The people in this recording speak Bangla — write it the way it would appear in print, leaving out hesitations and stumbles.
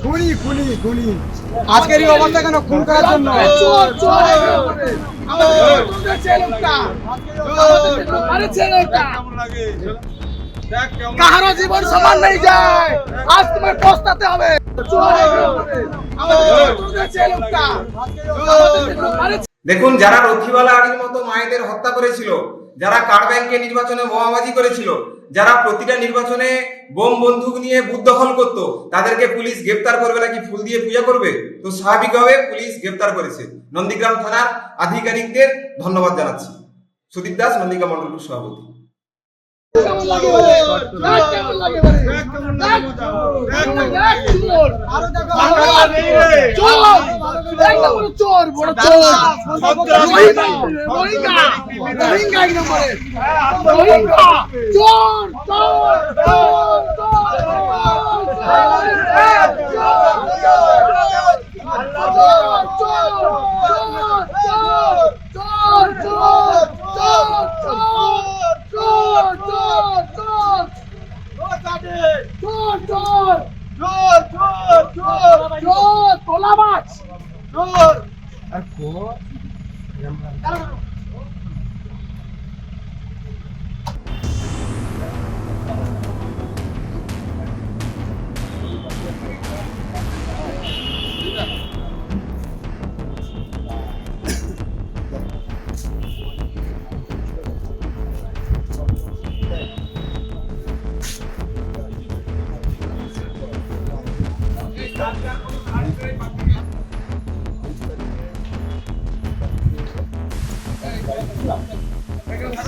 খুনি খুনি খুনি আজকের এই অবস্থা কেন? খুন করার জন্য। কাহারো জীবন সমান নেই যায়, আজ তোমার পস্তাতে হবে। দেখুন, যারা রক্ষীবালা আড়ির মতো মায়েদের হত্যা করেছিল, যারা কার্ড ব্যাংকে নির্বাচনে বোমাবাজি করেছিল, যারা প্রতিটা নির্বাচনে বোম বন্দুক নিয়ে বুথ দখল করত, তাদেরকে পুলিশ গ্রেপ্তার করবে নাকি ফুল দিয়ে পূজা করবে? তো স্বাভাবিকভাবে পুলিশ গ্রেপ্তার করেছে। নন্দীগ্রাম থানার আধিকারিকদের ধন্যবাদ জানাচ্ছি। সুদীপ দাস, নন্দীগ্রাম মন্ডল সভাপতি। এখানে